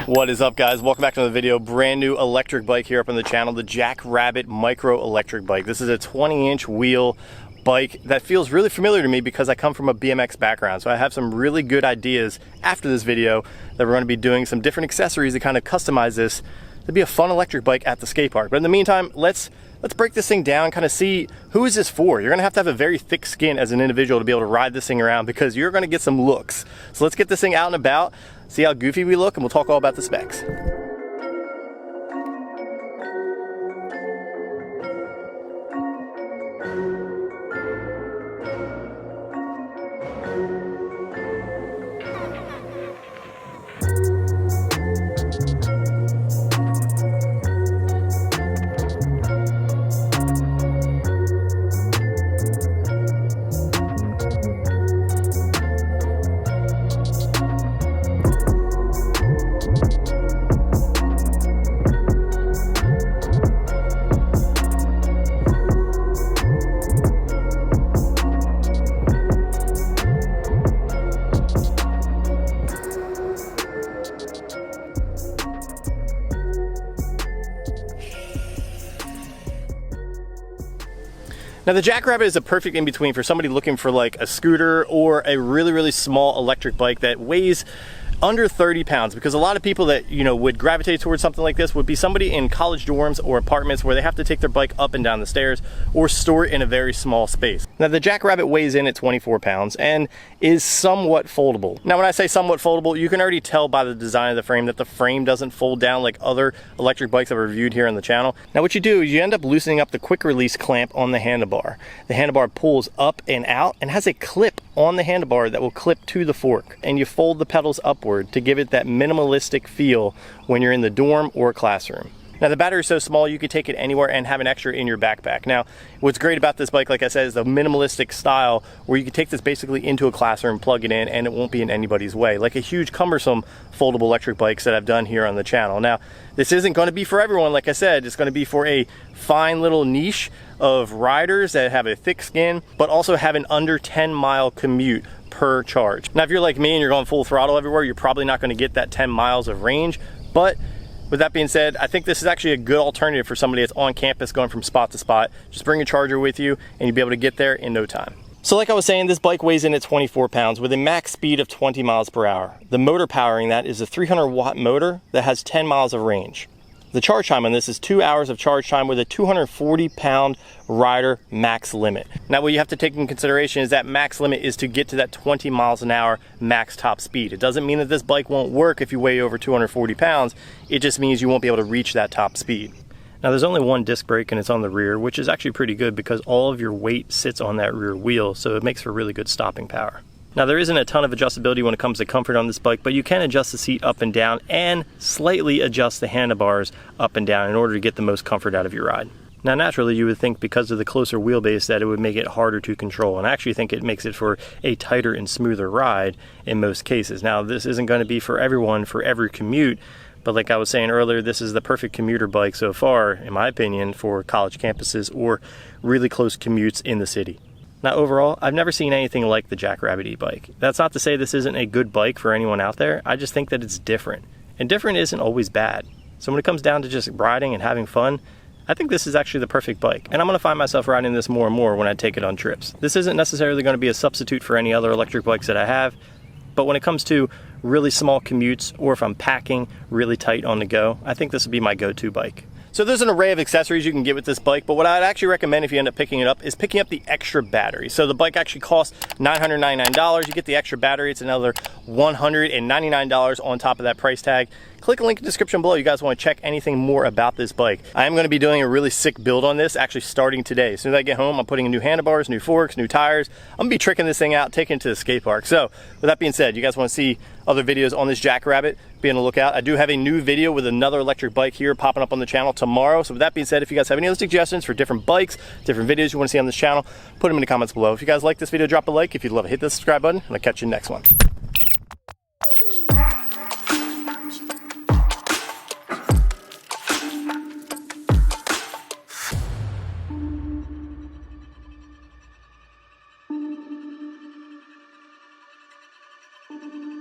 What is up, guys? Welcome back to another video. Brand new electric bike here up on the channel, the Jackrabbit Micro Electric Bike. This is a 20-inch wheel bike that feels really familiar to me because I come from a BMX background. So I have some really good ideas after this video that we're going to be doing some different accessories to kind of customize this to be a fun electric bike at the skate park. But in the meantime, let's break this thing down, kind of see who is this for. You're gonna have to have a very thick skin as an individual to be able to ride this thing around because you're gonna get some looks. So let's get this thing out and about, see how goofy we look, and we'll talk all about the specs. Now the Jackrabbit is a perfect in-between for somebody looking for like a scooter or a really small electric bike that weighs under 30 pounds, because a lot of people that, you know, would gravitate towards something like this would be somebody in college dorms or apartments where they have to take their bike up and down the stairs or store it in a very small space. Now the Jackrabbit weighs in at 24 pounds and is somewhat foldable. Now when I say somewhat foldable, you can already tell by the design of the frame that the frame doesn't fold down like other electric bikes I've reviewed here on the channel. Now what you do is you end up loosening up the quick release clamp on the handlebar. The handlebar pulls up and out and has a clip on the handlebar that will clip to the fork, and you fold the pedals upward to give it that minimalistic feel when you're in the dorm or classroom. Now the battery is so small you could take it anywhere and have an extra in your backpack. Now what's great about this bike, like I said, is the minimalistic style where you can take this basically into a classroom, plug it in, and it won't be in anybody's way, like a huge cumbersome foldable electric bikes that I've done here on the channel. Now this isn't going to be for everyone, like I said. It's going to be for a fine little niche of riders that have a thick skin but also have an under 10-mile commute per charge. Now if you're like me and you're going full throttle everywhere, you're probably not going to get that 10 miles of range, but with that being said, I think this is actually a good alternative for somebody that's on campus going from spot to spot. Just bring a charger with you and you'll be able to get there in no time. So like I was saying, this bike weighs in at 24 pounds with a max speed of 20 miles per hour. The motor powering that is a 300-watt motor that has 10 miles of range. The charge time on this is 2 hours of charge time with a 240-pound rider max limit. Now what you have to take in consideration is that max limit is to get to that 20 miles an hour max top speed. It doesn't mean that this bike won't work if you weigh over 240 pounds. It just means you won't be able to reach that top speed. Now there's only one disc brake and it's on the rear, which is actually pretty good because all of your weight sits on that rear wheel, so it makes for really good stopping power. Now there isn't a ton of adjustability when it comes to comfort on this bike, but you can adjust the seat up and down and slightly adjust the handlebars up and down in order to get the most comfort out of your ride. Now naturally you would think because of the closer wheelbase that it would make it harder to control, and I actually think it makes it for a tighter and smoother ride in most cases. Now this isn't going to be for everyone for every commute, but like I was saying earlier, this is the perfect commuter bike so far, in my opinion, for college campuses or really close commutes in the city. Now overall, I've never seen anything like the Jackrabbit e-bike. That's not to say this isn't a good bike for anyone out there. I just think that it's different. And different isn't always bad. So when it comes down to just riding and having fun, I think this is actually the perfect bike. And I'm gonna find myself riding this more and more when I take it on trips. This isn't necessarily gonna be a substitute for any other electric bikes that I have, but when it comes to really small commutes or if I'm packing really tight on the go, I think this would be my go-to bike. So there's an array of accessories you can get with this bike, but what I'd actually recommend if you end up picking it up is picking up the extra battery. So the bike actually costs $999. You get the extra battery, it's another $199 on top of that price tag. Click a link in the description below. You guys want to check anything more about this bike. I am going to be doing a really sick build on this actually starting today. As soon as I get home, I'm putting in new handlebars, new forks, new tires. I'm going to be tricking this thing out, taking it to the skate park. So with that being said, you guys want to see other videos on this Jackrabbit, be on the lookout. I do have a new video with another electric bike here popping up on the channel tomorrow. So with that being said, if you guys have any other suggestions for different bikes, different videos you want to see on this channel, put them in the comments below. If you guys like this video, drop a like. If you'd love it, hit the subscribe button, and I'll catch you in the next one. Thank you.